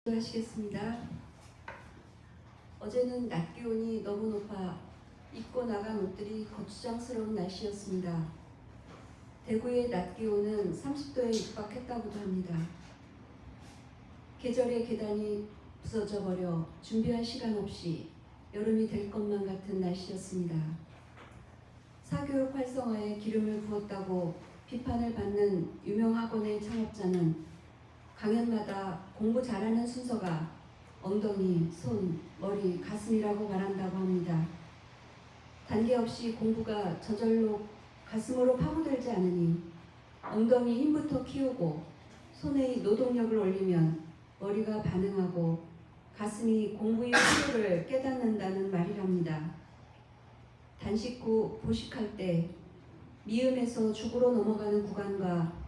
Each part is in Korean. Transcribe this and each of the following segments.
하시겠습니다. 어제는 낮 기온이 너무 높아 입고 나간 옷들이 거추장스러운 날씨였습니다. 대구의 낮 기온은 30도에 육박했다고도 합니다. 계절의 계단이 부서져 버려 준비할 시간 없이 여름이 될 것만 같은 날씨였습니다. 사교육 활성화에 기름을 부었다고 비판을 받는 유명 학원의 창업자는 강연마다 공부 잘하는 순서가 엉덩이, 손, 머리, 가슴이라고 말한다고 합니다. 단계 없이 공부가 저절로 가슴으로 파고들지 않으니 엉덩이 힘부터 키우고 손의 노동력을 올리면 머리가 반응하고 가슴이 공부의 필요를 깨닫는다는 말이랍니다. 단식 후 보식할 때 미음에서 죽으로 넘어가는 구간과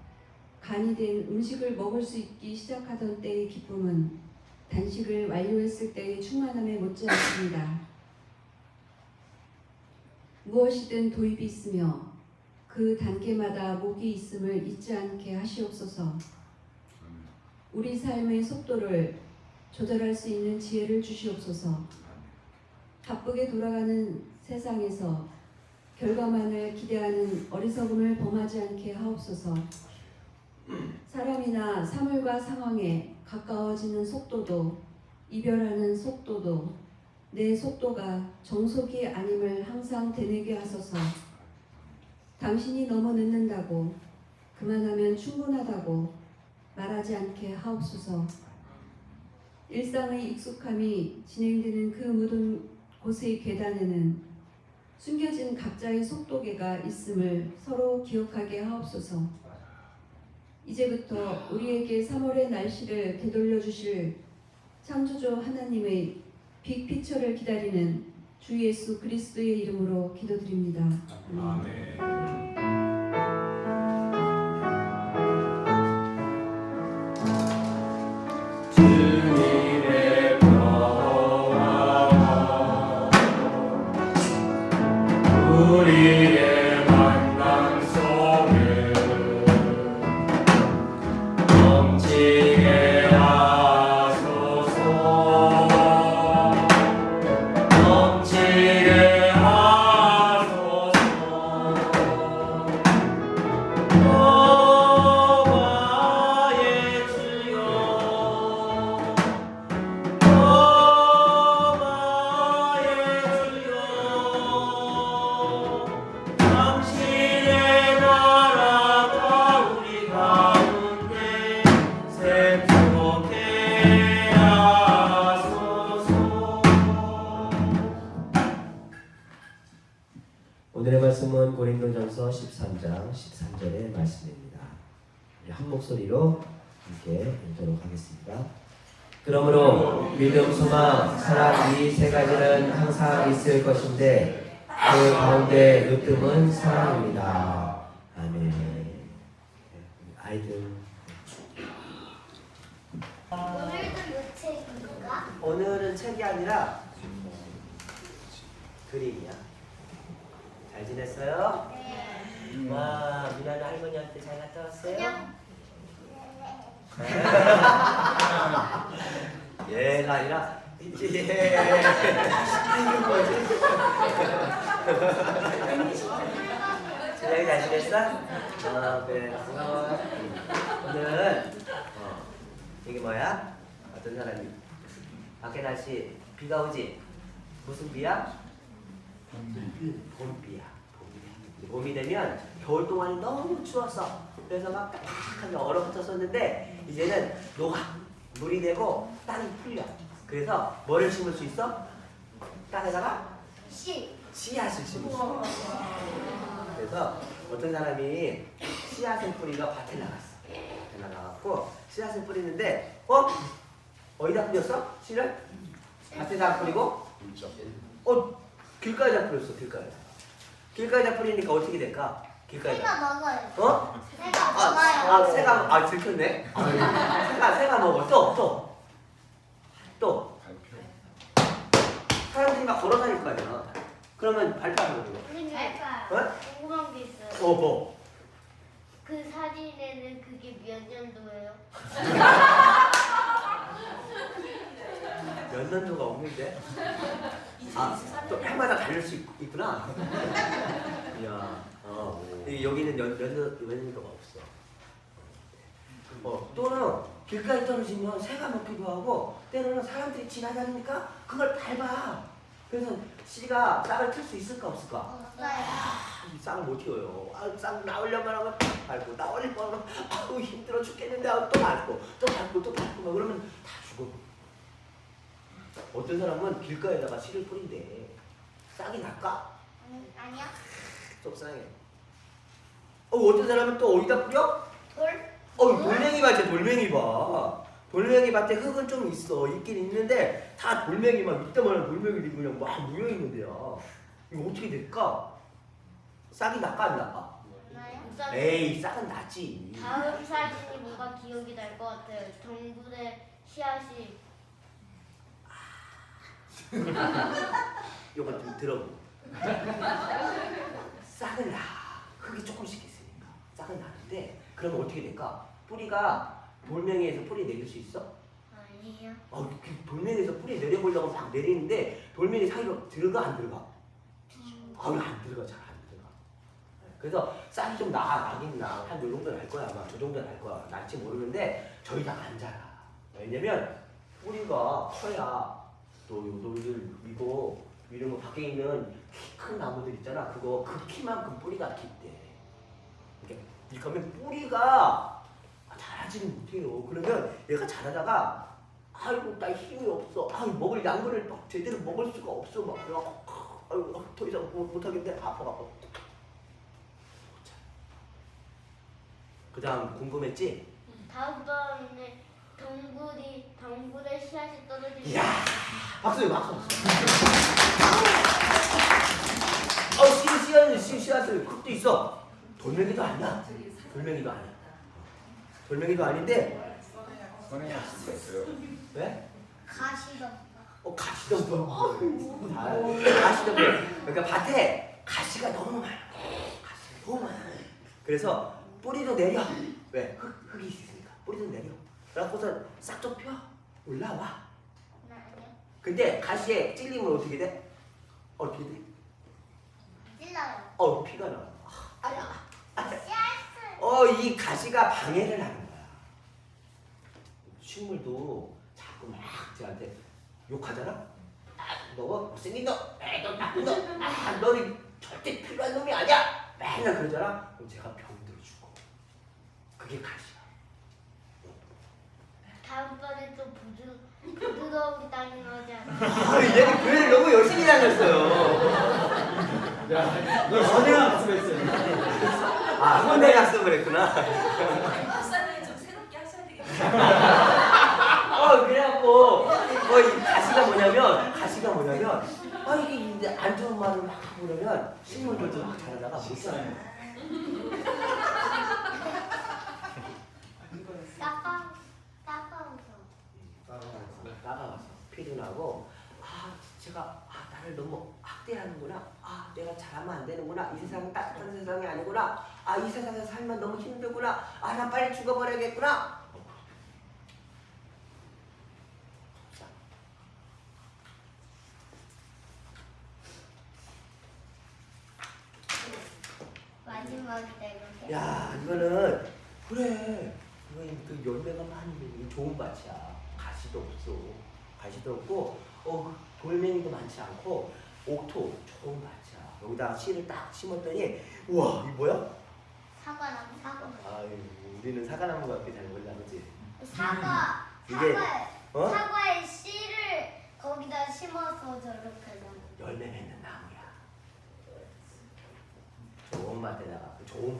간이 된 음식을 먹을 수 있기 시작하던 때의 기쁨은 단식을 완료했을 때의 충만함에 못지않습니다. 무엇이든 도입이 있으며 그 단계마다 목이 있음을 잊지 않게 하시옵소서. 우리 삶의 속도를 조절할 수 있는 지혜를 주시옵소서. 바쁘게 돌아가는 세상에서 결과만을 기대하는 어리석음을 범하지 않게 하옵소서. 사람이나 사물과 상황에 가까워지는 속도도 이별하는 속도도 내 속도가 정속이 아님을 항상 되뇌게 하소서. 당신이 너무 늦는다고 그만하면 충분하다고 말하지 않게 하옵소서. 일상의 익숙함이 진행되는 그 모든 곳의 계단에는 숨겨진 각자의 속도계가 있음을 서로 기억하게 하옵소서. 이제부터 우리에게 3월의 날씨를 되돌려 주실 창조주 하나님의 빅피처를 기다리는 주 예수 그리스도의 이름으로 기도드립니다. 아멘. 오늘의 말씀은 고린도전서 13장 13절의 말씀입니다. 한 목소리로 함께 읽도록 하겠습니다. 그러므로 믿음, 소망, 사랑 이 세 가지는 항상 있을 것인데 그 가운데 으뜸은 사랑입니다. 아멘. 아이들 오늘도 무책인가? 오늘은 책이 아니라 그림이야. 잘 지냈어요? 네. 와, 미나는 할머니한테 잘 갔다 왔어요? 얘가 아니라 예. 이게 뭐지? 저녁에 잘 지냈어? 그래. 고마워. 오늘 이게 뭐야? 어떤 사람이? 밖에 날씨 비가 오지? 무슨 비야? 봄비야. 봄이 되면 겨울 동안이 너무 추웠어. 그래서 막 딱딱하게 얼어붙었었는데 이제는 녹아. 물이 되고 땅이 풀려. 그래서 뭐를 심을 수 있어? 땅에다가 씨앗을 심을 수 있어. 그래서 어떤 사람이 씨앗을 뿌리러 밭에 나갔어. 밭에 나가갖고 씨앗을 뿌리는데 어디다 뿌렸어? 씨를? 밭에다 뿌리고? 길가에다 뿌렸어. 길가에다 뿌리니까 어떻게 될까? 길가에다. 새가 먹어요. 새가 먹어요. 새가 들켰네. 새가 먹어. 또 사람들이 막 걸어다닐 거 아니야. 그러면 발표하는 거죠. 궁금한 게 있어요. 뭐? 그 사진에는 그게 몇 년도예요? 근데? 또 해마다 다를 수 있구나. 야, 여기는 연료가 없어. 또는 길가에 떨어지면 새가 먹기도 하고 때로는 사람들이 지나다니니까 그걸 밟아. 그래서 씨가 싹을 틀 수 있을까 없을까? 없어요. 이 싹을 못 튀어요. 싹 나오려면 하면 밟고 나오려면 하면 아우 힘들어 죽겠는데 하고 또 밟고 또 밟고 또 밟고 막 그러면 다 죽어. 어떤 사람은 길가에다가 씨를 뿌린대. 싹이 날까? 아니야. 속상해. 어떤 사람은 또 어디다 뿌려? 돌? 돌멩이 밭에 돌멩이 봐. 돌멩이 밭에 흙은 좀 있긴 있는데 다 돌멩이만 이때만 돌멩이들이 그냥 막 모여 있는데요. 이거 어떻게 될까? 싹이 날까 안 날까? 나요? 에이 싹은 나지. 다음 사진이 뭔가 기억이 날 것 같아요. 덩굴의 씨앗이 이거 좀 들어보. 싹은 나. 흙이 조금씩 있으니까 싹은 나는데 그러면 어떻게 될까? 뿌리가 돌멩이에서 뿌리 내릴 수 있어? 아니에요. 돌멩이에서 뿌리 내려보려고 막 내리는데 돌멩이 사이로 들어가 안 들어가? 안 들어가. 잘 안 들어가. 그래서 싹이 좀 나긴 나. 한 요 정도 날 거야 아마. 저 정도 날 거야. 날지 모르는데 저희 다 안 자라. 왜냐면 뿌리가 커야 또 요돌들 이런 거 밖에 있는 키 큰 나무들 있잖아. 그거 그 키만큼 뿌리가 깊대. 이렇게 하면 뿌리가 자라지는 못해요. 그러면 얘가 자라다가 아이고 나 힘이 없어. 먹을 양분을 막 제대로 먹을 수가 없어. 막 아이고 더 이상 못하겠네. 아파. 그 다음 궁금했지? 다음번에 덩굴의 씨앗이 떨어지면 이야 박수. 씨앗을 흙도 있어. 돌멩이도 아니야. 돌멩이도 아닌데 왜? 가시덤. 가시덤불. 가시덤불. 그러니까 밭에 가시가 너무 많아. 그래서 뿌리도 내려. 왜? 흙이 있으니까 뿌리도 내려. 그래갖고서 싹 좀 펴. 올라와. 아니요. 근데 가시에 찔리면 어떻게 돼? 찔러요. 피가 나. 씨앗을. 이 가시가 방해를 하는 거야. 식물도 자꾸 막 쟤한테 욕하잖아. 너 못생긴 너, 너 나쁜 너, 너는 절대 필요한 놈이 아니야. 맨날 그러잖아. 그럼 제가 병들어 죽어. 그게 가시야. 다음번에 또 부드러운 땅이 나오지 않아요? 얘는 교회를 너무 열심히 다녔어요. 야, 너 선행한 말씀했어요. 헌데 약속을 했구나. 박사님 좀 새롭게 하셔야 되겠다. 그래갖고 이 가시가 뭐냐면 이게 이제 안 좋은 말을 막 보려면 식물들도 막 자라다가 못 살아요. 나가서 피도 나고 제가 나를 너무 학대하는구나. 내가 잘하면 안 되는구나. 이 세상은 따뜻한 세상이 아니구나. 이 세상에서 살면 너무 힘들구나. 나 빨리 죽어버려야겠구나. 마지막이다 이렇게. 야, 이거는 그래. 이건 그 열매가 많이 있는 좋은 밭이야. 가시도 없고, 돌멩이도 많지 않고, 옥토 좋은 밭이야. 여기다가 씨를 딱 심었더니, 우와, 이거 뭐야? 사과나무. 우리는 사과나무밖에 잘 몰라, 그렇지? 사과에 어? 사과의 씨를 거기다 심어서 저렇게 나무. 열매 맺는 나무야. 좋은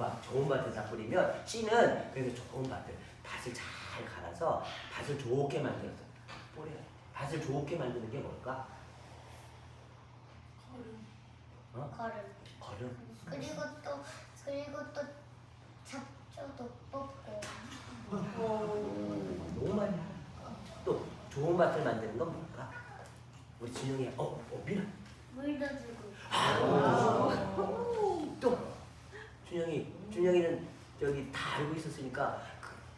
밭에다 뿌리면 씨는 그래서 좋은 밭을 잘 갈아서 밭을 좋게 만들어서 뿌려. 밭을 좋게 만드는 게 뭘까? 거름. 그리고 또 잡초도 뽑고. 너무 많이 알아. 또 좋은 밭을 만드는 건 뭘까? 우리 준영이 미나. 물도 주고. 또 준영이는 저기 다 알고 있었으니까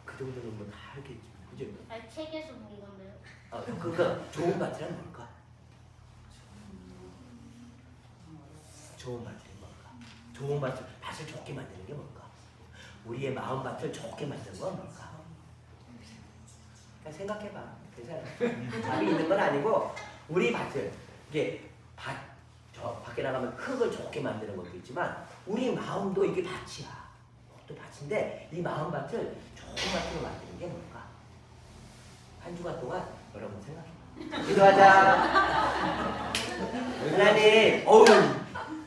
그 정도는 뭐 다 알겠지, 그죠? 책에서 본 건데요. 그러니까 좋은 밭이란 뭘까? 좋은 밭은 뭔가? 좋은 밭을 좋게 만드는 게 뭔가? 우리의 마음밭을 좋게 만드는 건 뭘까? 그냥 생각해봐. 괜찮아. 답이 있는 건 아니고 우리 밭을 이게 저 밖에 나가면 흙을 좋게 만드는 것도 있지만 우리 마음도 이게 밭이야. 또 밭인데 이 마음밭을 좋은 밭으로 만드는 게 뭘까? 한 주간 동안 여러분 생각해봐. 기도하자. 하나님,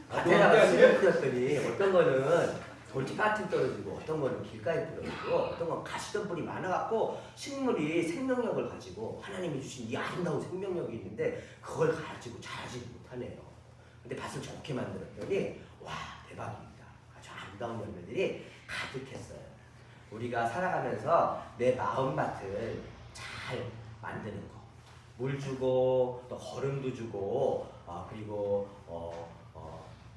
밭에 나가서 씨를 뿌렸더니 어떤 거는 돌집밭에 떨어지고 어떤 거는 길가에 떨어지고 어떤 건 가시덤불이 많아갖고 식물이 생명력을 가지고 하나님이 주신 이 아름다운 생명력이 있는데 그걸 가지고 자라지 못하네요. 근데 밭을 좋게 만들었더니 와 대박입니다. 아주 아름다운 열매들이 가득했어요. 우리가 살아가면서 내 마음밭을 잘 만드는 거, 물 주고 또 거름도 주고 그리고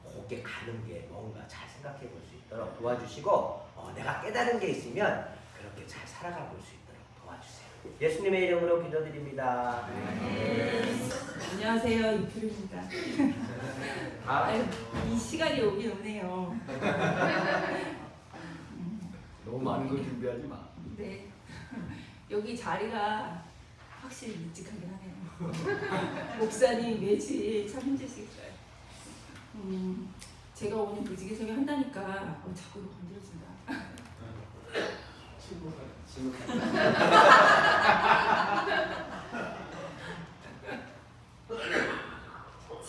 곱게 가는 게 뭔가 잘 생각해 볼 수 있도록 도와주시고 내가 깨달은 게 있으면 그렇게 잘 살아가 볼 수 있도록 도와주세요. 예수님의 이름으로 기도드립니다. 안녕하세요, 이필입니다. 이 시간이 오긴 오네요. 너무 많은 걸 준비하지 마. 네, 여기 자리가 확실히 묵직하긴 하네요. 목사님 매주일 참 힘드시겠어요. 제가 오늘 무지개 설교 한다니까 자꾸 건드려준다.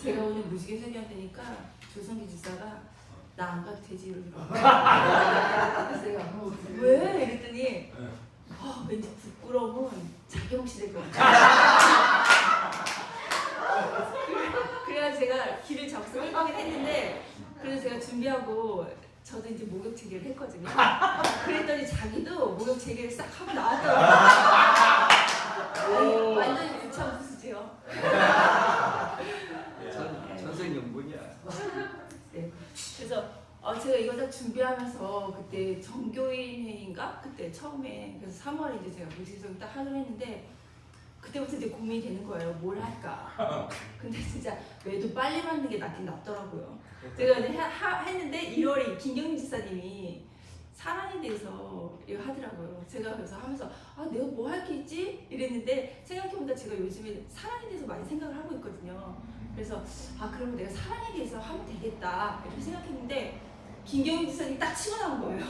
제가 오늘 무지개 설교 한다니까 조성기 지사가 나 안 가도 되지 이러더라고요. 그래서 왜? 이랬더니 왠지 부끄러움은 자경시 될 것 같아. 그래서 제가 길을 잡고서 끌방을 했는데 그래서 제가 준비하고 저도 이제 목욕 체계를 했거든요. 그랬더니 자기도 목욕 체계를 싹 하고 나왔더라고요. 완전히 부처부수지요. 천생연분이야. 네. 그래서 제가 이거 다 준비하면서 그때 정교인 회의인가? 그때 처음에 그래서 3월에 이제 제가 무지개설교 딱 하기로 했는데 그때부터 이제 고민이 되는 거예요. 뭘 할까? 근데 진짜 왜도 빨리 맞는 게 낫긴 낫더라고요. 제가 이제 했는데 1월에 김경민 지사님이 사랑에 대해서 이거 하더라고요. 제가 그래서 하면서 내가 뭐 할 게 있지? 이랬는데 생각해보니까 제가 요즘에 사랑에 대해서 많이 생각을 하고 있거든요. 그래서 그러면 내가 사랑에 대해서 하면 되겠다 이렇게 생각했는데 김경민 지사님이 딱 치고 나온 거예요.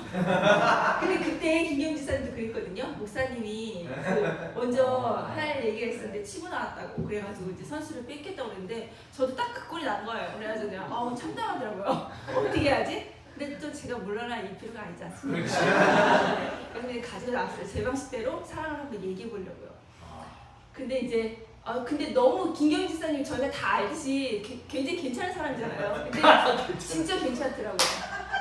근데 그때 김경민 지사님도 그랬거든요. 목사님이 먼저 할 얘기가 있었는데 치고 나왔다고 그래가지고 이제 선수를 뺏겠다고 그랬는데 저도 딱 그 꼴이 난 거예요. 그래가지고 내가 참담하더라고요. 어떻게 해야지? 근데 또 제가 물러날 이 필요가 아니지 않습니까? 그래서 이제 가지고 나왔어요. 제 방식대로 사랑을 한번 얘기해 보려고요. 근데 이제 근데 너무 김경희 지사님 저희가 다 알듯이 굉장히 괜찮은 사람이잖아요. 근데 진짜 괜찮더라고요.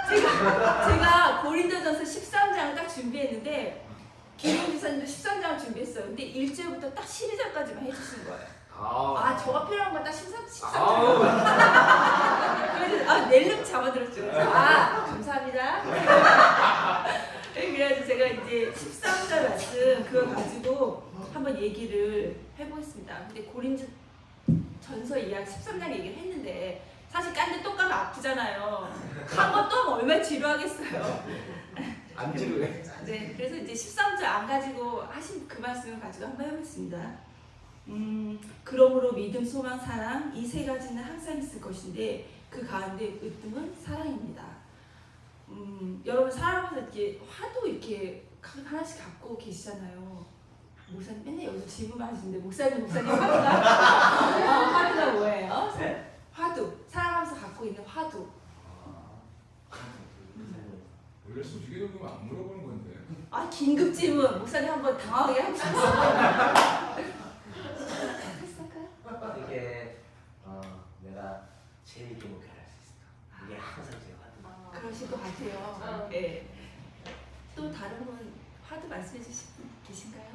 제가 고린도전서 13장을 딱 준비했는데 김경희 지사님도 13장을 준비했어요. 근데 1절부터 딱 12절까지만 해주신 거예요. 저가 필요한 건 딱 13절. 그래서 낼름 잡아들었죠. 그래서 감사합니다. 그래서 제가 이제 13절 말씀 그거 가지고 한번 얘기를 해보겠습니다. 근데 고린도전서 이야기 13장 얘기를 했는데 사실 깐데 또 까면 아프잖아요. 한 번 또 얼마나 지루하겠어요. 안 지루해. 네, 그래서 이제 13절 안 가지고 하신 그 말씀을 가지고 한번 해보겠습니다. 그러므로 믿음, 소망, 사랑 이 세 가지는 항상 있을 것인데 그 가운데 으뜸은 사랑입니다. 여러분 살아가면서 이렇게 화도 이렇게 하나씩 갖고 계시잖아요. 목사님 맨날 여기서 질문만 하시는데 목사님 화두가 화두가 뭐예요? 네? 화두 살아가면서 갖고 있는 화두. 원래 무지개 적으면 안 물어보는 건데. 긴급 질문 목사님 한번 당황하게 해주세요. 이게 내가 재밌게 목회할 수 있어. 이게 항상 제가 하는 그러실 것 같아요. 네. 또 다른 분 화두 말씀해 주실 분 계신가요?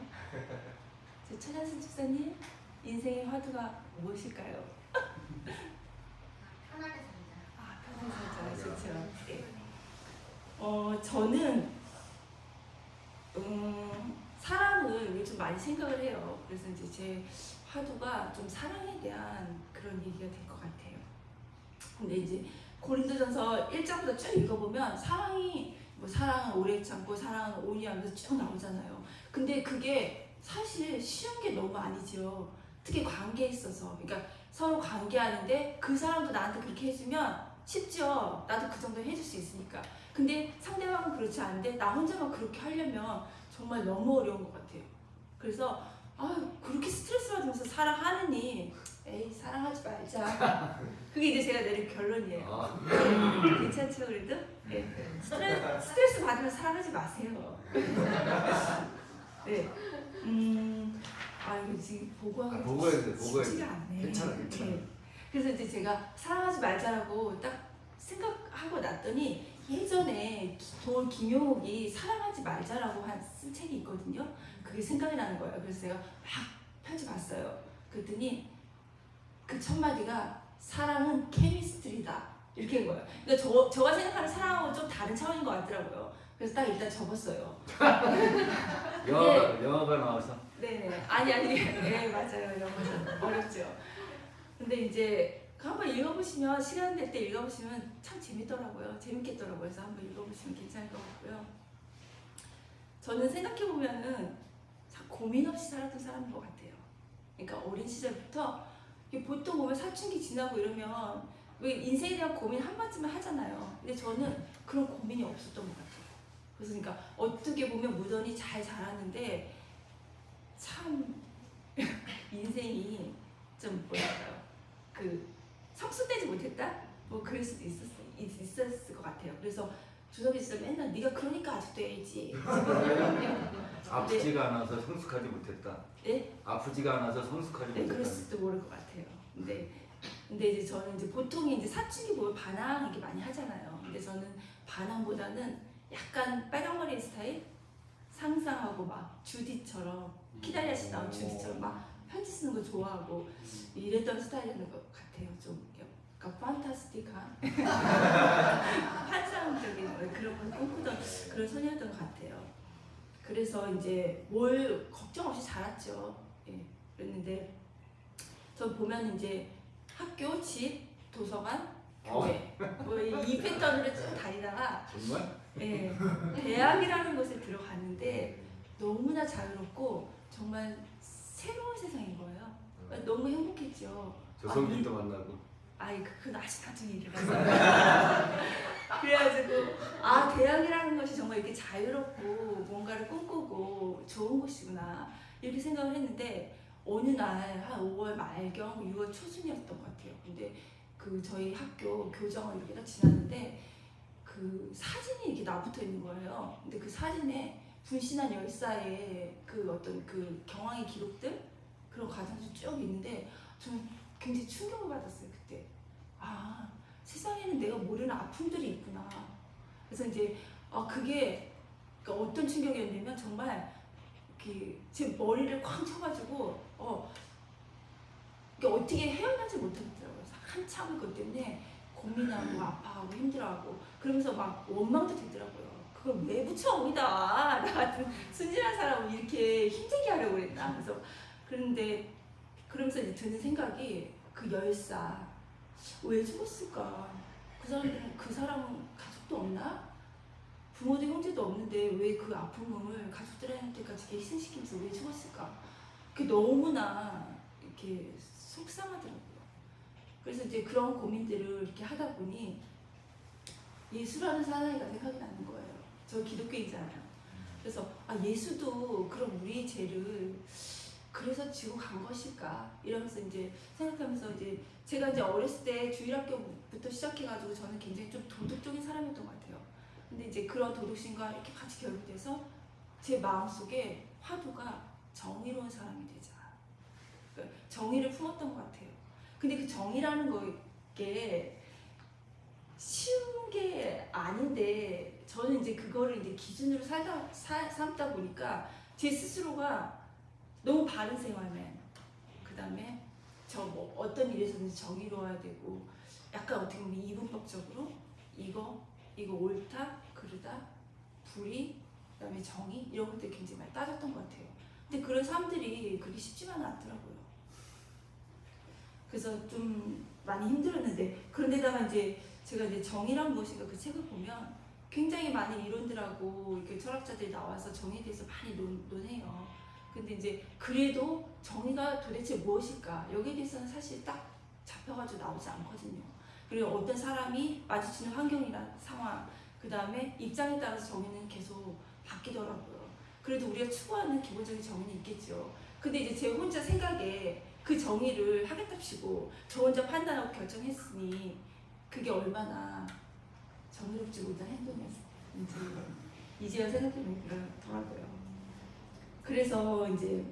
저 천연순 집사님 인생의 화두가 무엇일까요? 편하게 살자. 편하게 살자. 좋죠. 네. 저는 사랑을 요즘 많이 생각을 해요. 그래서 이제 제 화두가 좀 사랑에 대한 그런 얘기가 될 것 같아요. 근데 이제 고린도전서 1장부터 쭉 읽어보면 사랑이 뭐 사랑은 오래 참고 사랑은 온유하면서 쭉 나오잖아요. 근데 그게 사실 쉬운 게 너무 아니죠. 특히 관계에 있어서. 그러니까 서로 관계하는데 그 사람도 나한테 그렇게 해주면 쉽죠. 나도 그 정도 해줄 수 있으니까. 근데 상대방은 그렇지 않은데 나 혼자만 그렇게 하려면 정말 너무 어려운 것 같아요. 그래서 그렇게 스트레스 받으면서 사랑하느니 에이 사랑하지 말자. 그게 이제 제가 내린 결론이에요. 괜찮죠 그래도? 네. 스트레스 받으면 사랑하지 마세요. 네. 이거 지금 보고하기가 보고해야 돼, 보고해야 돼. 쉽지가 않네. 괜찮아. 네. 그래서 이제 제가 사랑하지 말자라고 딱 생각하고 났더니 예전에 도울 김용옥이 사랑하지 말자라고 쓴 책이 있거든요. 그게 생각이 나는 거예요. 그래서 제가 막 펼쳐봤어요. 그랬더니 그 첫 마디가 사랑은 케미스트리다 이렇게 한 거예요. 그러니까 저가 생각하는 사랑하고 좀 다른 차원인 것 같더라고요. 그래서 딱 일단 접었어요. 영화가 나와서. 네네. 아니. 네, 맞아요. 영어는 어렵죠. 근데 이제 한번 읽어보시면 시간 될 때 읽어보시면 참 재밌더라고요. 재밌겠더라고요. 그래서 한번 읽어보시면 괜찮을 것 같고요. 저는 생각해보면은 참 고민 없이 살았던 사람인 것 같아요. 그러니까 어린 시절부터 보통 보면 사춘기 지나고 이러면 왜 인생에 대한 고민 한 번쯤은 하잖아요. 근데 저는 그런 고민이 없었던 것 같아요. 그래서 그러니까 어떻게 보면 무던히 잘 자랐는데 참 인생이 좀 뭐랄까요, 그 성숙되지 못했다? 뭐 그럴 수도 있었을 것 같아요. 그래서 주석이 진짜 맨날 네가 그러니까 아직도 애지. 아프지가 않아서 성숙하지 못했다. 네? 아프지가 않아서 성숙하지 네, 못했다. 그랬을지도 모를 것 같아요. 근데 이제 저는 이제 보통 이제 사춘기 보면 반항 이렇게 많이 하잖아요. 근데 저는 반항보다는 약간 빨강머리 스타일, 상상하고 막 주디처럼 키다리아씨 나온 주디처럼 막 편지 쓰는 거 좋아하고 이랬던 스타일이었던 것 같아요. 좀 약간 판타스틱한 환상적인 그런 걸 꿈꾸던 그런 소녀였던 것 같아요. 그래서 이제 뭘 걱정 없이 자랐죠. 예, 그랬는데 저 보면 이제 학교, 집, 도서관, 교회 뭐 이 패턴으로 쭉 다니다가 정말? 예, 대학이라는 곳에 들어갔는데 너무나 자유롭고 정말 새로운 세상인 거예요. 너무 행복했죠. 조성진도 만나고. 그건 아직 나중에 일을 해서 그래가지고 대학이라는 것이 정말 이렇게 자유롭고 뭔가를 꿈꾸고 좋은 곳이구나 이렇게 생각을 했는데 어느 날 한 5월 말경 6월 초순이었던 것 같아요. 근데 그 저희 학교 교정을 이렇게 딱 지났는데 그 사진이 이렇게 나붙어 있는 거예요. 근데 그 사진에 분신한 열사의 그 어떤 그 경황의 기록들 그런 과정들이 쭉 있는데 저는 굉장히 충격을 받았어요. 그때 세상에는 내가 모르는 아픔들이 있구나. 그래서 이제 그게 그러니까 어떤 충격이었냐면 정말 제 머리를 쾅 쳐가지고 어떻게 헤어나지 못하겠더라고요. 한참을 그것 때문에 고민하고 아파하고 힘들어하고 그러면서 막 원망도 되더라고요. 그걸 왜 붙여 거기다 나 같은 순진한 사람을 이렇게 힘들게 하려고 그랬나. 그런데 그러면서 이제 드는 생각이 그 열사 왜 죽었을까? 그 사람은 가족도 없나? 부모도 형제도 없는데 왜 그 아픔을 가족들한테까지 희생시키면서 왜 죽었을까? 그게 너무나 이렇게 속상하더라고요. 그래서 이제 그런 고민들을 이렇게 하다 보니 예수라는 사나이가 생각이 나는 거예요. 저 기독교인이잖아요. 그래서 예수도 그럼 우리의 죄를 그래서 지고 간 것일까? 이러면서 이제 생각하면서 이제 제가 이제 어렸을 때 주일학교부터 시작해가지고 저는 굉장히 좀 도덕적인 사람이었던 것 같아요. 근데 이제 그런 도덕심과 이렇게 같이 결합돼서 제 마음속에 화두가 정의로운 사람이 되자. 그러니까 정의를 품었던 것 같아요. 근데 그 정의라는 게 쉬운 게 아닌데 저는 이제 그거를 이제 기준으로 삼다 보니까 제 스스로가 너무 바른 생활맨, 그 다음에 저 뭐 어떤 일에서든지 정의로워야 되고 약간 어떻게 보면 이분법적으로 이거 옳다, 그르다, 불의, 그 다음에 정의 이런 것들 굉장히 많이 따졌던 것 같아요. 근데 그런 사람들이 그렇게 쉽지만은 않더라고요. 그래서 좀 많이 힘들었는데 그런데다가 이제 제가 이제 정의란 무엇인가 그 책을 보면 굉장히 많은 이론들하고 이렇게 철학자들이 나와서 정의에 대해서 많이 논해요. 근데 이제 그래도 정의가 도대체 무엇일까? 여기에 대해서는 사실 딱 잡혀가지고 나오지 않거든요. 그리고 어떤 사람이 마주치는 환경이나 상황, 그 다음에 입장에 따라서 정의는 계속 바뀌더라고요. 그래도 우리가 추구하는 기본적인 정의는 있겠죠. 근데 이제 제 혼자 생각에 그 정의를 하겠답시고 저 혼자 판단하고 결정했으니 그게 얼마나 정의롭지 못한 행동이었는지 이제야 생각해보니 그렇더라고요. 그래서 이제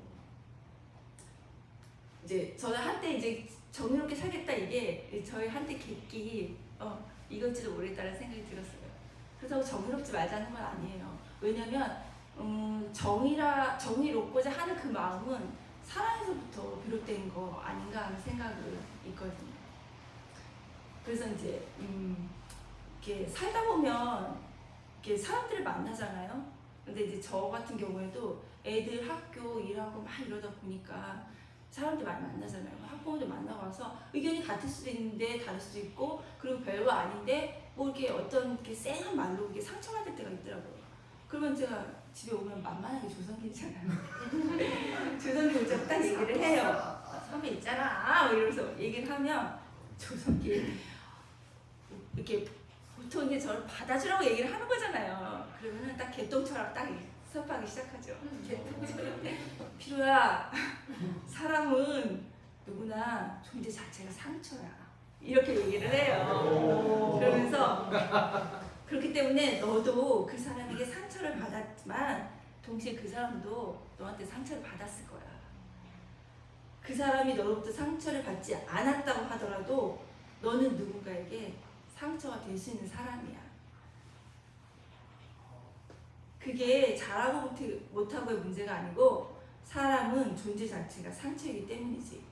저는 한때 이제 정의롭게 살겠다 이게 저희 한때 객기 이건지도 모르겠다는 생각이 들었어요. 그래서 정의롭지 말자는 건 아니에요. 왜냐면 정의롭고자 하는 그 마음은 사랑에서부터 비롯된 거 아닌가 하는 생각이 있거든요. 그래서 이제 이렇게 살다 보면 이렇게 사람들을 만나잖아요. 근데 이제 저 같은 경우에도 애들 학교 일하고 막 이러다 보니까 사람들 많이 만나잖아요. 학부모들 만나고 와서 의견이 같을 수도 있는데 다를 수도 있고 그리고 별거 아닌데 뭐 이렇게 어떤 이렇게 쌩한 말로 이렇게 상처받을 때가 있더라고요. 그러면 제가 집에 오면 만만하게 조선길이잖아요. 조선길 딱 얘기를 해요. 선배 있잖아. 이러면서 얘기를 하면 조선길 이렇게 보통 이제 저를 받아주라고 얘기를 하는 거잖아요. 그러면은 딱 개똥처럼 딱 수업하기 시작하죠. 개똥처럼. 피루야, 사람은 누구나 존재 자체가 상처야. 이렇게 얘기를 해요. 그러면서 그렇기 때문에 너도 그 사람에게 상처를 받았지만 동시에 그 사람도 너한테 상처를 받았을 거야. 그 사람이 너로부터 상처를 받지 않았다고 하더라도 너는 누군가에게 상처가 될 수 있는 사람이야. 그게 잘하고 못하고의 문제가 아니고 사람은 존재 자체가 상처이기 때문이지.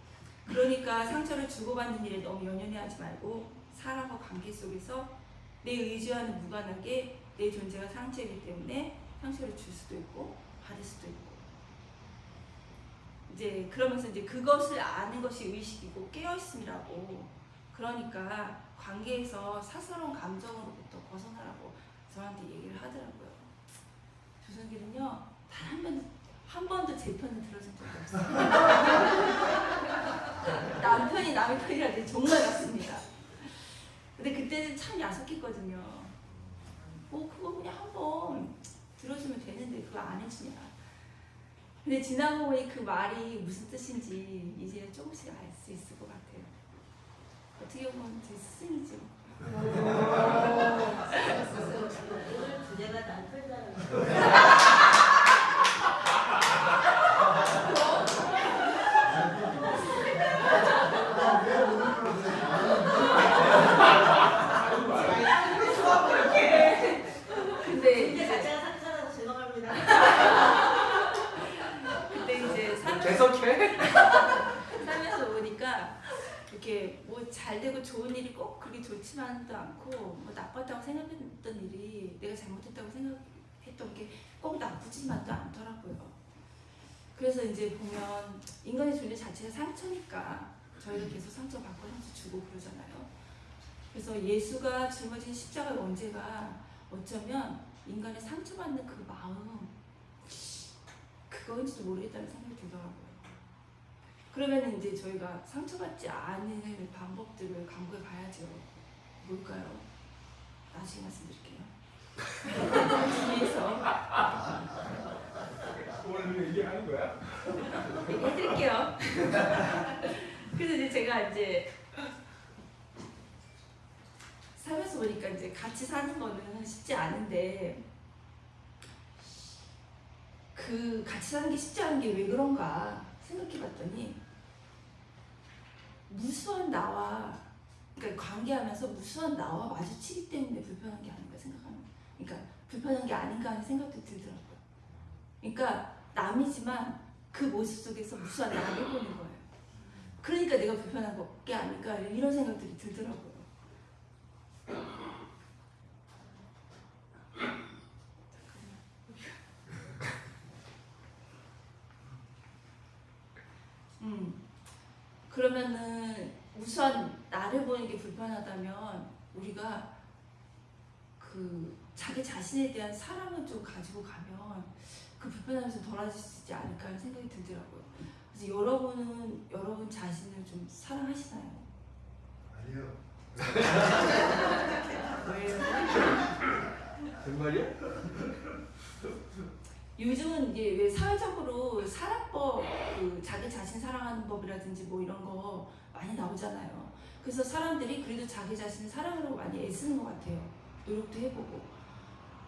그러니까 상처를 주고받는 일에 너무 연연해하지 말고 사람과 관계 속에서 내 의지와는 무관하게 내 존재가 상처이기 때문에 상처를 줄 수도 있고 받을 수도 있고 이제 그러면서 이제 그것을 아는 것이 의식이고 깨어있음이라고. 그러니까 관계에서 사사로운 감정으로부터 벗어나라고 저한테 얘기를 하더라고요. 조선길은요 단 한 번도 제 편을 들어준 적이 없어요. 남편이 남의 편이라는 정말 같습니다. 근데 그때는 참 야속했거든요. 뭐 그거 그냥 한번 들어주면 되는데 그거 안 해주냐. 근데 지나고 보니 그 말이 무슨 뜻인지 이제 조금씩 알 수 있을 것 같아요. 어떻게 보면 제 스승이죠. 오늘 주제가 남편이라는 근데 주제 자체가 상처라서 죄송합니다. 근데 이제 계속해? 살면서 보니까 이렇게 뭐 잘 되고 좋은 일이 꼭 그렇게 좋지만도 않고 뭐 나빴다고 생각했던 일이 내가 잘못했다고 생각했던 게 꼭 나쁘지만도 않더라고요. 그래서 이제 보면 인간의 존재 자체가 상처니까 저희가 계속 상처받고 상처 주고 그러잖아요. 그래서 예수가 짊어진 십자가의 원죄가 어쩌면 인간의 상처받는 그 마음 그거인지도 모르겠다는 생각이 들더라고요. 그러면 이제 저희가 상처받지 않는 방법들을 강구해 봐야죠. 뭘까요? 나중에 말씀드릴게요. 뒤에서 오늘 얘기하는 거야? 얘기해드릴게요. 그래서 이제 제가 이제 살면서 보니까 이제 같이 사는 거는 쉽지 않은데 그 같이 사는 게 쉽지 않은 게 왜 그런가 생각해봤더니 무수한 나와 그러니까 관계하면서 무수한 나와 마주치기 때문에 불편한 게 아닌가 생각하는 그러니까 불편한 게 아닌가 하는 생각도 들더라고요. 그러니까 남이지만 그 모습 속에서 무수한 나를 보는 거예요. 그러니까 내가 불편한 게 아닐까 이런 생각들이 들더라고요. 그러면은 우선 나를 보는 게 불편하다면 우리가 그 자기 자신에 대한 사랑을 좀 가지고 가면 그 불편함이 좀 덜어질 수 있지 않을까 하는 생각이 들더라고요. 그래서 여러분은 여러분 자신을 좀 사랑하시나요? 아니요. 왜요? 정말이야? 요즘은 이제 왜 사회적으로 사랑법, 그 자기 자신 사랑하는 법이라든지 뭐 이런 거 많이 나오잖아요. 그래서 사람들이 그래도 자기 자신을 사랑하려고 많이 애쓰는 것 같아요. 노력도 해보고.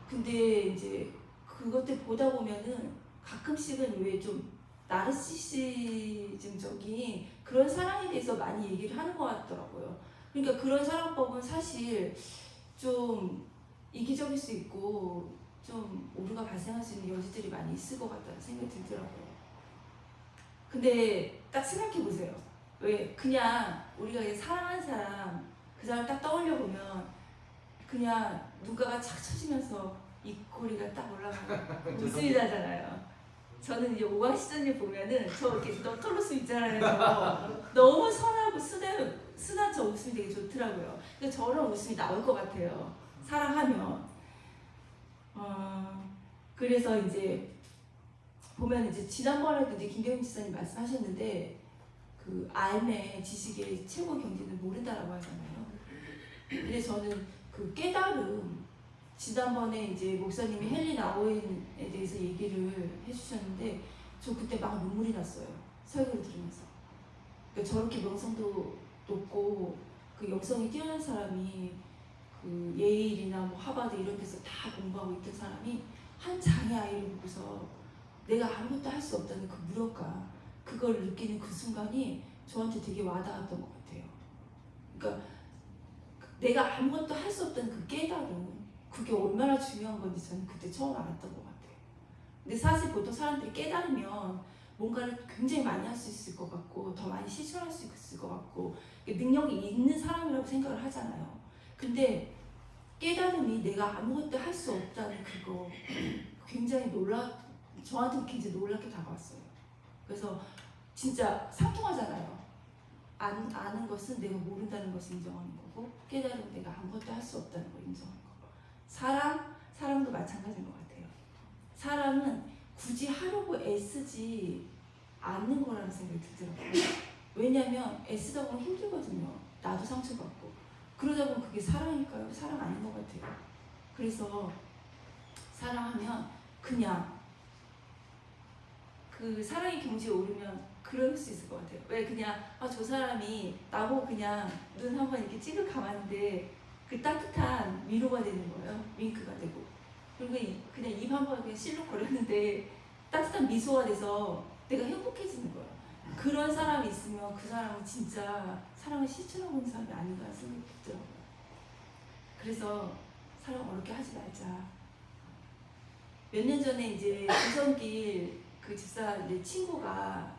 근데 이제 그것들 보다 보면은 가끔씩은 왜 좀 나르시시즘적인 그런 사랑에 대해서 많이 얘기를 하는 것 같더라고요. 그러니까 그런 사랑법은 사실 좀 이기적일 수 있고 좀 오류가 발생할 수 있는 여지들이 많이 있을 것 같다는 생각이 들더라고요. 근데 딱 생각해 보세요. 왜 그냥 우리가 사랑한 사람, 그 사람 딱 떠올려 보면 그냥 눈가가 착 쳐지면서 입꼬리가 딱 올라가고 웃음이 나잖아요. 저는 이제 오광시전을 보면은 저 이렇게 너털로스 있잖아요. 너무 선하고 순한 저 웃음이 되게 좋더라고요. 그러니까 저런 웃음이 나올 것 같아요. 사랑하면. 그래서 이제 보면 이제 지난번에도 이제 김경임 지사님 말씀하셨는데 그 알매 지식의 최고 경지는 모른다라고 하잖아요. 근데 저는 그 깨달음 지난번에 이제 목사님이 헨리 나우엔에 대해서 얘기를 해주셨는데 저 그때 막 눈물이 났어요. 설교를 들으면서. 그러니까 저렇게 명성도 높고 그 영성이 뛰어난 사람이 그 예일이나 뭐 하버드 이런 데서 다 공부하고 있던 사람이 한 장애 아이를 보고서 내가 아무것도 할 수 없다는 그 무력감 그걸 느끼는 그 순간이 저한테 되게 와닿았던 것 같아요. 그러니까 내가 아무것도 할 수 없다는 그 깨달음 그게 얼마나 중요한 건지 저는 그때 처음 알았던 것 같아요. 근데 사실 보통 사람들이 깨달으면 뭔가를 굉장히 많이 할 수 있을 것 같고 더 많이 실천할 수 있을 것 같고 능력이 있는 사람이라고 생각을 하잖아요. 근데 깨달음이 내가 아무것도 할 수 없다는 그거 굉장히 저한테는 굉장히 놀랍게 다가왔어요. 그래서 진짜 상통하잖아요. 아는 것은 내가 모른다는 것을 인정하는 거고 깨달음은 내가 아무것도 할 수 없다는 걸 인정하는 거고 사랑도 마찬가지인 것 같아요. 사랑은 굳이 하려고 애쓰지 않는 거라는 생각이 들더라고요. 왜냐면 애쓰다 보면 힘들거든요. 나도 상처받고 그러다 보면 그게 사랑일까요? 사랑 아닌 것 같아요. 그래서 사랑하면 그냥 그 사랑의 경지에 오르면 그럴 수 있을 것 같아요. 왜 그냥 저 사람이 나보고 그냥 눈 한번 이렇게 찌르 감았는데 그 따뜻한 위로가 되는 거예요. 윙크가 되고 그리고 그냥 입 한번 그냥 실룩거렸는데 따뜻한 미소가 돼서 내가 행복해지는 거예요. 그런 사람이 있으면 그 사람은 진짜 사랑을 실천하고 있는 사람이 아닌가 생각이 들더라고요. 그래서 사랑 어렵게 하지 말자. 몇 년 전에 이제 조선길 그 집사 이제 친구가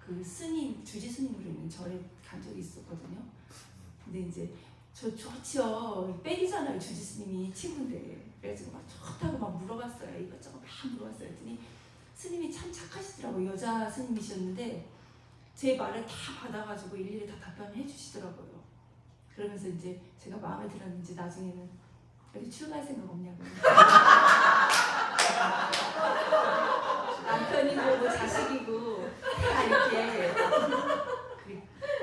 그 스님 주지 스님으로 있는 절에 간 적이 있었거든요. 근데 이제 저 좋지요. 빼기잖아요. 주지 스님이 친구인데. 그래가지고 막 좋다고 막 물어봤어요. 이것저것 막 물어봤어요. 했더니 스님이 참 착하시더라고요. 여자 스님이셨는데 제 말을 다 받아가지고 일일이 다 답변을 해주시더라고요. 그러면서 이제 제가 마음에 들었는지 나중에는 여기 출가할 생각 없냐고. 남편이고 뭐 자식이고 다 이렇게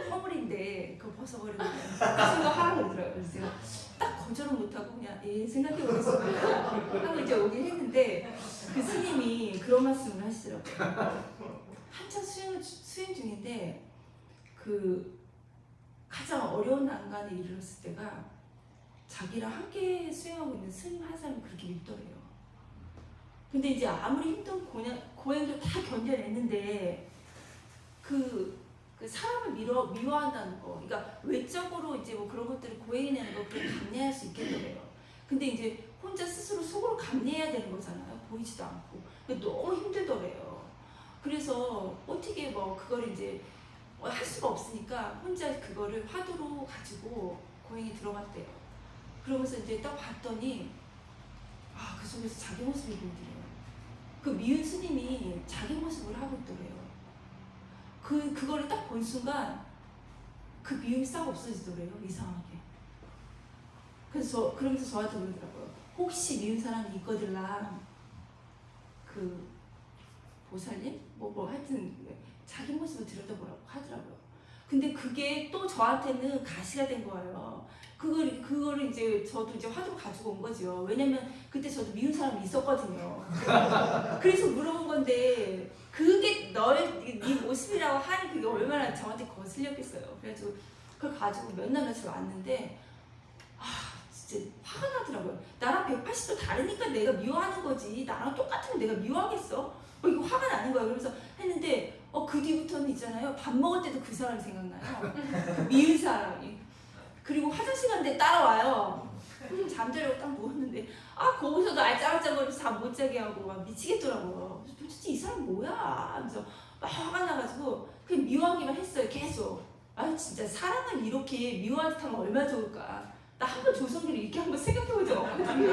허물인데 그거 벗어버리고 생각하라고 그러더라고요. 그래서 제가 딱 거절은 못하고 그냥 생각해보겠습니다 하고 이제 오긴 했는데 그 스님이 그런 말씀을 하시더라고요. 한참 수행 중인데 그 가장 어려운 난간에 이르렀을 때가 자기랑 함께 수행하고 있는 스님 한 사람이 그렇게 밉더래요. 근데 이제 아무리 힘든 고행도 다 견뎌냈는데 그 사람을 미워한다는 거, 그러니까 외적으로 이제 뭐 그런 것들을 고행해내는 거 그걸 감내할 수 있겠더래요. 근데 이제 혼자 스스로 속으로 감내해야 되는 거잖아요. 보이지도 않고. 너무 힘들더래요. 그래서 어떻게 뭐 그걸 이제 할 수가 없으니까 혼자 그거를 화두로 가지고 고행에 들어갔대요. 그러면서 이제 딱 봤더니 그 속에서 자기 모습이 보이더래요. 그 미운 스님이 자기 모습을 하고 있더래요. 그거를 딱 본 순간 그 미움이 싹 없어지더래요. 이상하게. 그러면서 저한테 그러더라고요. 혹시 미운 사람이 있거들랑 그 보살님 뭐 하여튼 자기 모습을 들여다보라고 하더라고요. 근데 그게 또 저한테는 가시가 된 거예요. 그거를 이제 저도 이제 화두로 가지고 온 거죠. 왜냐면 그때 저도 미운 사람이 있었거든요. 그래서 물어본 건데 그게 네 모습이라고 하니 그게 얼마나 저한테 거슬렸겠어요. 그래가지고 그걸 가지고 몇 날 며칠 왔는데 진짜 화가 나더라고요. 나랑 180도 다르니까 내가 미워하는 거지. 나랑 똑같으면 내가 미워하겠어? 이거 화가 나는 거야. 그러면서 했는데 그 뒤부터는 있잖아요. 밥 먹을 때도 그 사람이 생각나요. 그 미운 사람이. 그리고 화장실 갔는데 따라와요. 잠자려고 딱 누웠는데 거기서도 알짱알짱거리면서 잠 못 자게 하고 막 미치겠더라고요. 그래서 도대체 이 사람 뭐야? 하면서 막 화가 나가지고 그냥 미워하기만 했어요. 계속. 진짜 사랑을 이렇게 미워하듯 하면 얼마나 좋을까. 나 한 번 조성기를 이렇게 한번 생각해본 적 없거든요.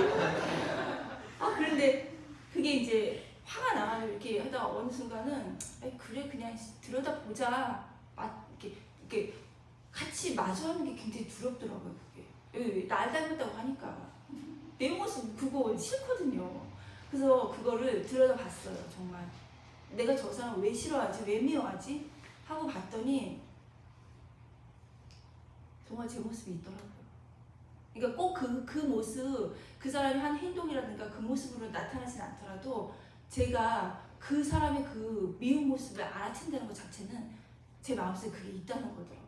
그런데 그게 이제 화가 나요. 이렇게 하다가 어느 순간은 그래 그냥 들여다보자. 이렇게 같이 마주하는 게 굉장히 두렵더라고요. 그게 날 닮았다고 하니까 내 모습 그거 싫거든요. 그래서 그거를 들여다봤어요. 정말 내가 저 사람 왜 싫어하지? 왜 미워하지? 하고 봤더니 정말 제 모습이 있더라고요. 그러니까 꼭 그 모습, 그 사람이 한 행동이라든가 그 모습으로 나타나진 않더라도 제가 그 사람의 그 미운 모습을 알아챈다는 것 자체는 제 마음속에 그게 있다는 거더라고요.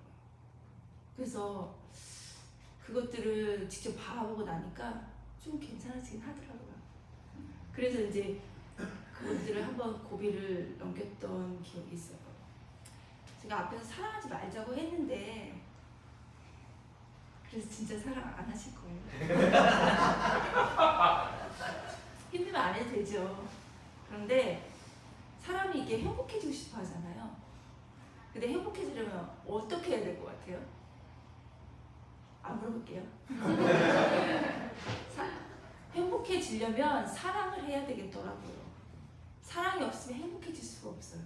그래서 그것들을 직접 바라보고 나니까 좀 괜찮아지긴 하더라고요. 그래서 이제 그것들을 한번 고비를 넘겼던 기억이 있어요. 제가 앞에서 사랑하지 말자고 했는데 그래서 진짜 사랑 안 하실 거예요. 힘들면 안 해도 되죠. 그런데 사람이 이게 행복해지고 싶어 하잖아요. 근데 행복해지려면 어떻게 해야 될 것 같아요? 안 물어볼게요. 행복해지려면 사랑을 해야 되겠더라고요. 사랑이 없으면 행복해질 수가 없어요.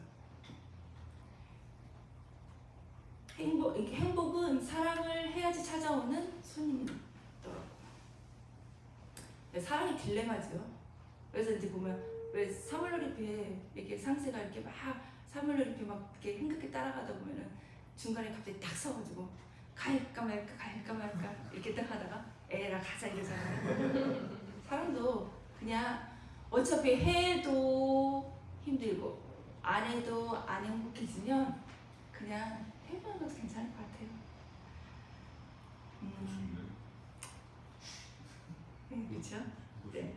행복은 사랑을 해야지 찾아오는 손님이더라고요. 사랑이 딜레마죠. 그래서 이제 보면 왜 사물놀이패 이렇게 상세가 이렇게 막 사물놀이패 막 이렇게 흥겹게 따라가다 보면은 중간에 갑자기 딱 서가지고 갈까 말까 이렇게 딱 하다가 에라 가자 이러잖아요. 사람도 그냥 어차피 해도 힘들고 안 해도 안 행복해지면 그냥 해보는 것도 괜찮을 것 같아요. 그렇죠? 네.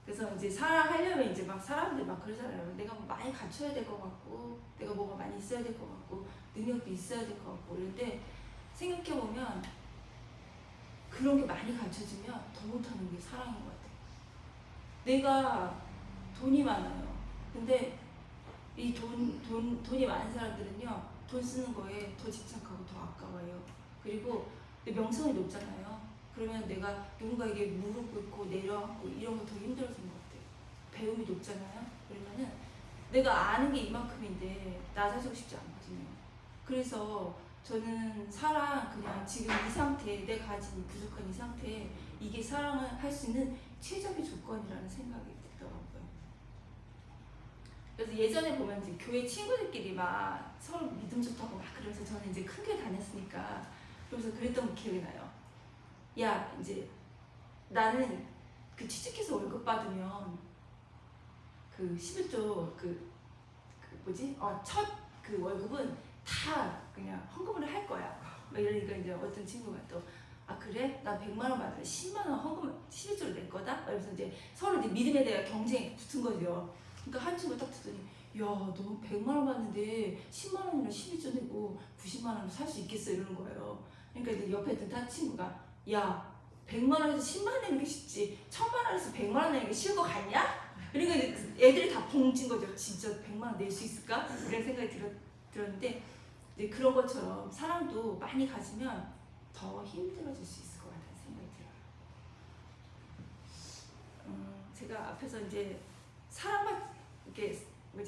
그래서 이제 사랑하려면 이제 막 사람들 막 그러잖아요. 내가 뭐 많이 갖춰야 될 것 같고, 내가 뭐가 많이 있어야 될 것 같고, 능력도 있어야 될 것 같고 이런데 생각해 보면 그런 게 많이 갖춰지면 더 못하는 게 사랑인 것 같아요. 내가 돈이 많아요. 근데 이 돈이 많은 사람들은요, 돈 쓰는 거에 더 집착하고 더 아까워요. 그리고 명성이 높잖아요. 그러면 내가 누군가에게 무릎 꿇고 내려앉고 이런 거 더 힘들어지는 것 같아요. 배움이 높잖아요. 그러면은 내가 아는 게 이만큼인데 낮아지고 싶지 않거든요. 그래서 저는 사랑 그냥 지금 이 상태, 내가 가진 부족한 이 상태에 이게 사랑을 할 수 있는 최적의 조건이라는 생각이 들더라고요. 그래서 예전에 보면 이제 교회 친구들끼리 막 서로 믿음 좋다고 막 그러면서 저는 이제 큰 교회 다녔으니까 그러면서 그랬던 기억이 나요. 야, 이제 나는 그 취직해서 월급 받으면 그 11조 첫 그 월급은 다 그냥 헌금을 할 거야. 막 이러니까 이제 어떤 친구가 또 그래? 나 100만 원 받으면 10만 원 헌금 11조를 낼 거다? 그래서 이제 서로 이제 믿음에 대한 경쟁이 붙은 거죠. 그러니까 한 친구가 딱 듣더니 야, 너 100만 원 받는데 10만 원이나 11조 내고 90만 원으로 살 수 있겠어? 이러는 거예요. 그러니까 이제 옆에 있던 한 친구가 야, 100만 원에서 10만 원 내는 게 쉽지 1000만 원에서 100만 원 내는 게 쉬운 거 같냐? 그러니까 애들이 다 벙찐 거죠. 진짜 100만 원 낼 수 있을까? 이런 생각이 들었는데 이제 그런 것처럼 사랑도 많이 가지면 더 힘들어질 수 있을 것 같다는 생각이 들어요. 제가 앞에서 이제 이렇게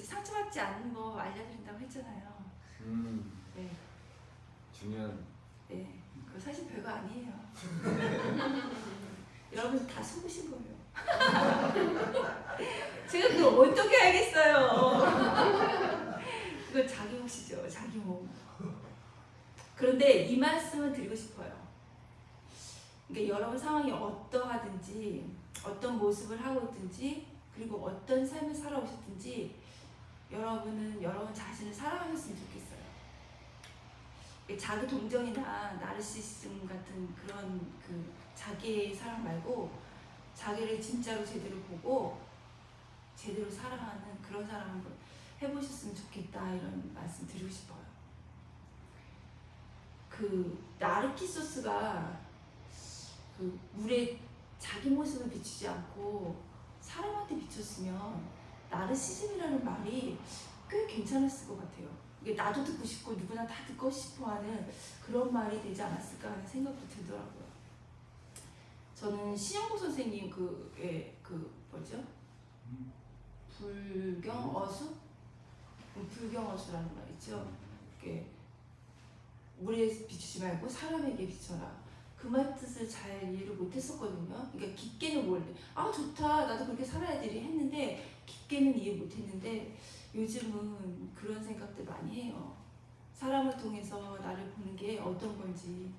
상처받지 않는 거 알려드린다고 했잖아요. 네. 네. 중요한. 네. 그거 사실 별거 아니에요. 여러분 다 속으신 거예요. 제가 그걸 어떻게 알겠어요. 그거 자기 몫이죠. 자기 몸. 그런데 이 말씀을 드리고 싶어요. 그러니까 여러분 상황이 어떠하든지 어떤 모습을 하고 있든지 그리고 어떤 삶을 살아오셨든지 여러분은 여러분 자신을 사랑하셨으면 좋겠어요. 자기 동정이나 나르시시즘 같은 그런 그 자기의 사랑 말고 자기를 진짜로 제대로 보고 제대로 사랑하는 그런 사랑 한번 해보셨으면 좋겠다 이런 말씀 드리고 싶어요. 그 나르키소스가 그 물에 자기 모습을 비추지 않고 사람한테 비췄으면 나르시즘이라는 말이 꽤 괜찮았을 것 같아요. 이게 나도 듣고 싶고 누구나 다 듣고 싶어하는 그런 말이 되지 않았을까 하는 생각도 들더라고요. 저는 신영보 선생님 뭐죠? 불경어수? 불경어수라는 말 있죠. 이게 물에 비추지 말고 사람에게 비춰라. 그 말 뜻을 잘 이해를 못했었거든요. 그러니까 깊게는 좋다 나도 그렇게 살아야지 했는데 깊게는 이해 못했는데 요즘은 그런 생각들 많이 해요. 사람을 통해서 나를 보는 게 어떤 건지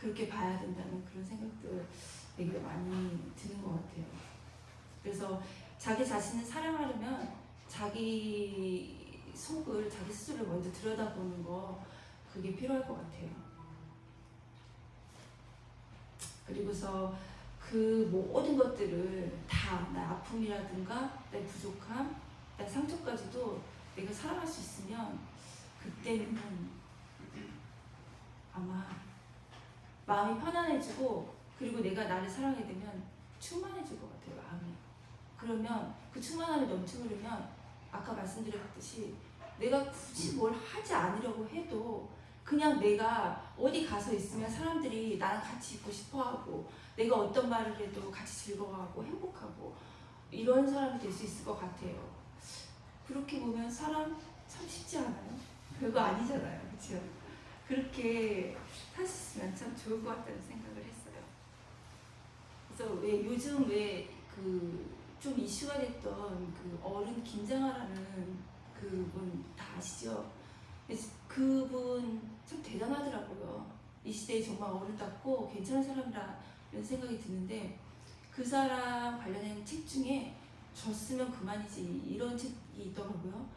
그렇게 봐야 된다는 그런 생각들 되게 많이 드는 것 같아요. 그래서 자기 자신을 사랑하려면 자기 속을 자기 스스로를 먼저 들여다보는 거 그게 필요할 것 같아요. 그리고서 그 모든 것들을 다 나의 아픔이라든가 나의 부족함, 나의 상처까지도 내가 사랑할 수 있으면 그때는 아마 마음이 편안해지고 그리고 내가 나를 사랑하게 되면 충만해질 것 같아요. 마음이. 그러면 그 충만함이 넘쳐흐르면 아까 말씀드렸듯이 내가 굳이 뭘 하지 않으려고 해도 그냥 내가 어디 가서 있으면 사람들이 나랑 같이 있고 싶어하고 내가 어떤 말을 해도 같이 즐거워하고 행복하고 이런 사람이 될 수 있을 것 같아요. 그렇게 보면 사람 참 쉽지 않아요? 별거 아니잖아요. 그렇죠? 그렇게 살 수 있으면 참 좋을 것 같다는 생각을 했어요. 그래서 요즘 좀 이슈가 됐던 그 어른 김장하라는 그분 다 아시죠? 그분 참 대단하더라고요. 이 시대에 정말 어른답고 괜찮은 사람이라 이런 생각이 드는데 그 사람 관련된 책 중에 졌으면 그만이지 이런 책이 있더라고요.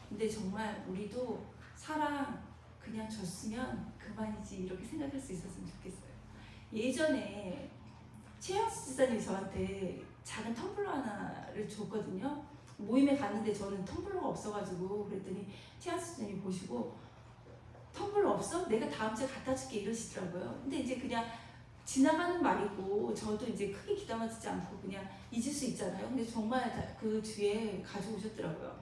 근데 정말 우리도 사랑 그냥 졌으면 그만이지 이렇게 생각할 수 있었으면 좋겠어요. 예전에 최영수 지사님이 저한테 작은 텀블러 하나를 줬거든요. 모임에 갔는데 저는 텀블러가 없어가지고 그랬더니 최영수 지사님이 보시고 텀블러 없어? 내가 다음 주에 갖다 줄게 이러시더라고요. 근데 이제 그냥 지나가는 말이고 저도 이제 크게 귀담아듣지 않고 그냥 잊을 수 있잖아요. 근데 정말 그 주에 가지고 오셨더라고요.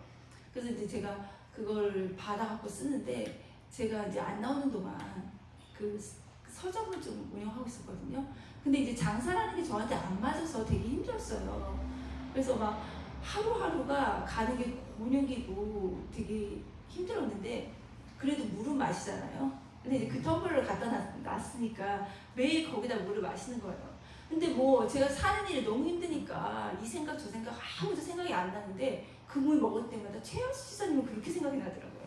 그래서 이제 제가 그걸 받아갖고 쓰는데 제가 이제 안 나오는 동안 그 서점을 좀 운영하고 있었거든요. 근데 이제 장사라는 게 저한테 안 맞아서 되게 힘들었어요. 그래서 막 하루하루가 가는 게 곤욕이고 되게 힘들었는데 그래도 물은 마시잖아요. 근데 이제 그 텀블러를 갖다 놨으니까 매일 거기다 물을 마시는 거예요. 근데 뭐 제가 사는 일이 너무 힘드니까 이 생각 저 생각 아무도 생각이 안 나는데 그 물 먹을 때마다 최영수 지사님은 그렇게 생각이 나더라고요.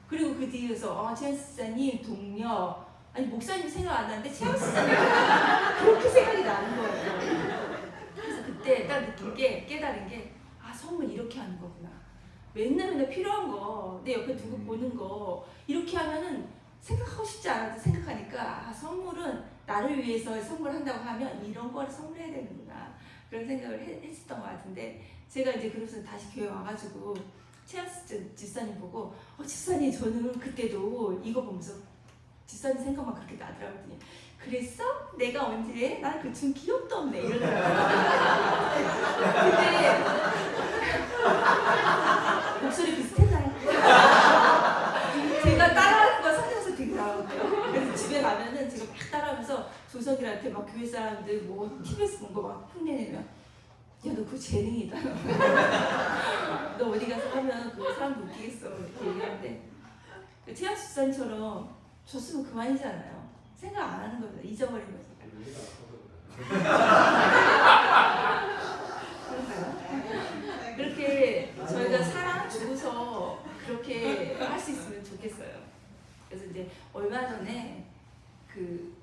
그리고 그 뒤에서 최영수 지사님 동료 아니 목사님 생각 안 나는데 최영수 지사님 그렇게 생각이 나는 거예요. 그래서 그때 딱 느낀 게 깨달은 게 선물 이렇게 하는 거구나. 맨날 필요한 거, 내 옆에 두고 보는 거 이렇게 하면은 생각하고 싶지 않아도 생각하니까 선물은 나를 위해서 선물한다고 하면 이런 걸 선물해야 되는구나 그런 생각을 했었던 것 같은데 제가 이제 그래서 다시 교회 와가지고 최영수 집사님 보고 집사님 저는 그때도 이거 보면서 집사님 생각만 그렇게 나더라고요. 그랬어? 내가 언제? 난 그 준 기억도 없네 이러더라고요. 근데 목소리 비슷했나요? 제가 따라하는 거 살려서 되게 나오고요. 그래서 집에 가면은 제가 막 따라하면서 조석이한테 막 교회 사람들 뭐 TV에서 본 거 막 흉내내면 야 너 그거 재능이다. 너 어디 가서 하면 그 사람도 웃기겠어 이렇게 얘기하는데 최영수 집사님처럼 줬으면 그만이잖아요. 생각 안 하는 겁니다. 잊어버린 거죠. 그렇게 저희가 사랑 주고서 그렇게 할 수 있으면 좋겠어요. 그래서 이제 얼마 전에 그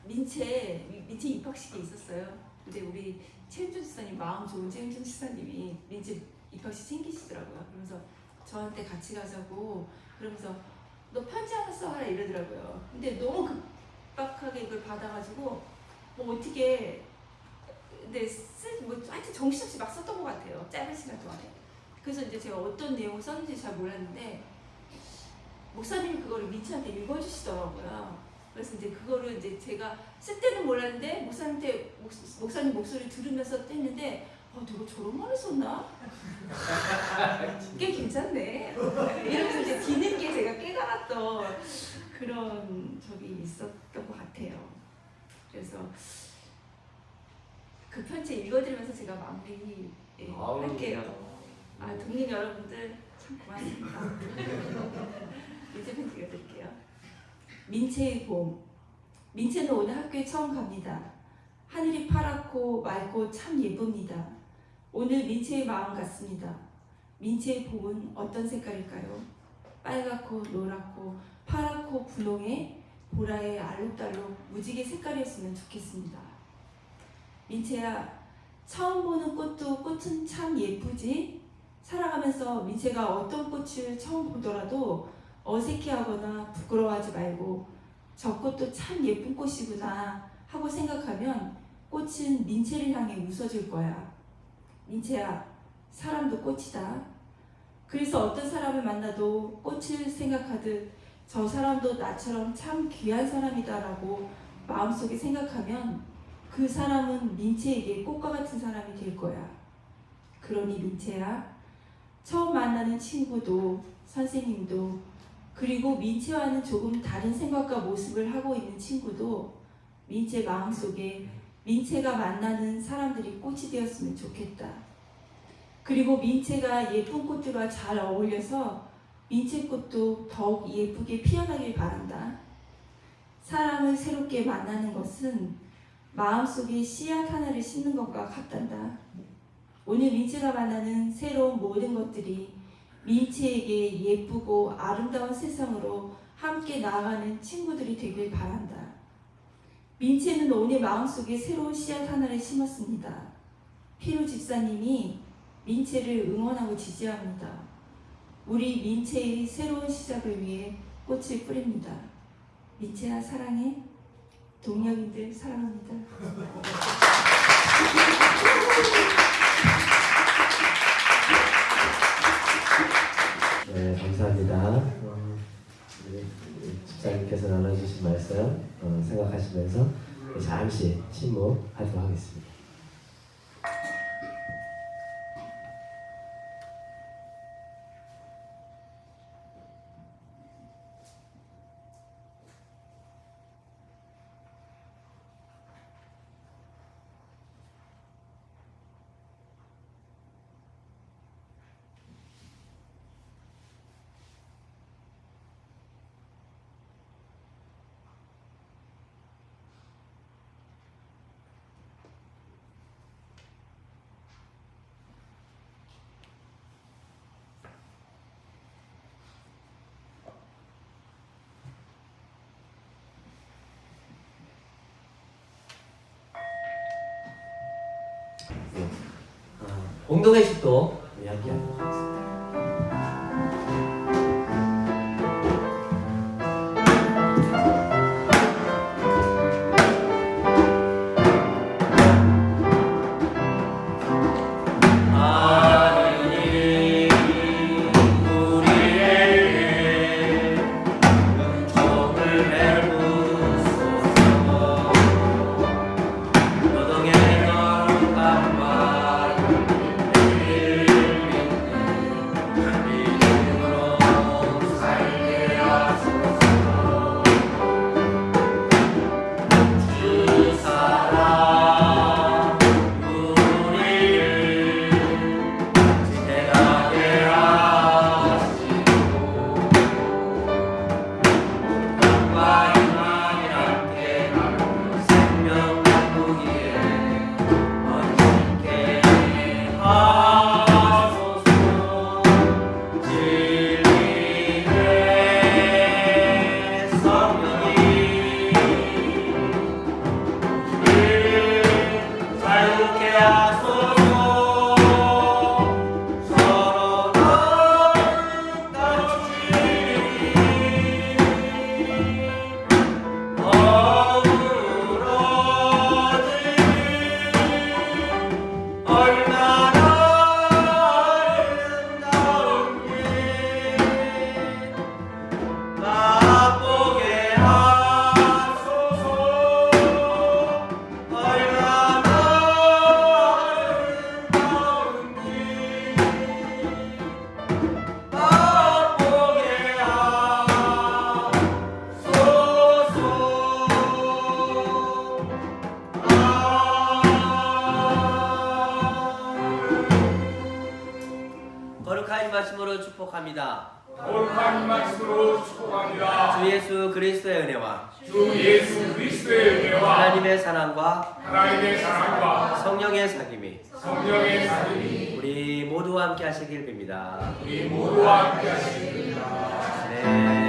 민채 입학식이 있었어요. 근데 우리 최윤준 지사님, 마음 좋은 최윤준 지사님이 민채 입학식 챙기시더라고요. 그러면서 저한테 같이 가자고 그러면서 너 편지 하나 써라 이러더라고요. 근데 너무 급박하게 이걸 받아가지고 뭐 어떻게 근데 뭐 하여튼 정신없이 막 썼던 것 같아요. 짧은 시간 동안에. 그래서 이제 제가 어떤 내용을 썼는지 잘 몰랐는데 목사님이 그거를 민채한테 읽어주시더라고요. 그래서 이제 그거를 이제 제가 쓸 때는 몰랐는데 목사님 목소리 들으면서 했는데 내가 저런 말을 썼나? 꽤 괜찮네. 이러면서 이제 뒤늦게 제가 깨달았던 그런 적이 있었던 것 같아요. 그래서 그 편지 읽어드리면서 제가 마무리 할게요. 독립 여러분들 참 고맙습니다. 이제 편지 읽어드릴게요. 민채의 봄. 민채는 오늘 학교에 처음 갑니다. 하늘이 파랗고 맑고 참 예쁩니다. 오늘 민채의 마음 같습니다. 민채의 봄은 어떤 색깔일까요? 빨갛고 노랗고 파랗고 분홍에 보라에 알록달록 무지개 색깔이었으면 좋겠습니다. 민채야, 처음 보는 꽃은 참 예쁘지? 살아가면서 민채가 어떤 꽃을 처음 보더라도 어색해하거나 부끄러워하지 말고 저 꽃도 참 예쁜 꽃이구나 하고 생각하면 꽃은 민채를 향해 웃어줄 거야. 민채야, 사람도 꽃이다. 그래서 어떤 사람을 만나도 꽃을 생각하듯 저 사람도 나처럼 참 귀한 사람이다라고 마음속에 생각하면 그 사람은 민채에게 꽃과 같은 사람이 될 거야. 그러니 민채야, 처음 만나는 친구도 선생님도 그리고 민채와는 조금 다른 생각과 모습을 하고 있는 친구도 민채 마음속에 민채가 만나는 사람들이 꽃이 되었으면 좋겠다. 그리고 민채가 예쁜 꽃들과 잘 어울려서 민채꽃도 더욱 예쁘게 피어나길 바란다. 사람을 새롭게 만나는 것은 마음속에 씨앗 하나를 심는 것과 같단다. 오늘 민채가 만나는 새로운 모든 것들이 민채에게 예쁘고 아름다운 세상으로 함께 나아가는 친구들이 되길 바란다. 민채는 오늘 마음속에 새로운 씨앗 하나를 심었습니다. 피로 집사님이 민채를 응원하고 지지합니다. 우리 민채의 새로운 시작을 위해 꽃을 뿌립니다. 민채야 사랑해. 동력인들 사랑합니다. 네, 감사합니다. 집사님께서 나눠주신 말씀 생각하시면서 잠시 침묵하도록 하겠습니다. 공동회식도 이야기하도록 하겠습니다. 아 진리의 성령이 우리를 자유케 하소서. 서로 얼마나 아름다운지 맛보게 하소서. 얼마나 아름다운지 맛보게 거룩한 말씀으로 축복합니다. 거룩한 말씀으로 축복합니다. 주 예수 그리스도의 은혜와 주 예수 그리스도의 은혜와 하나님의 사랑과 하나님의 사랑과 성령의 사귐이 성령의 사귐이 우리 모두와 함께 하시길 빕니다. 우리 모두와 함께 하시옵소서. 네.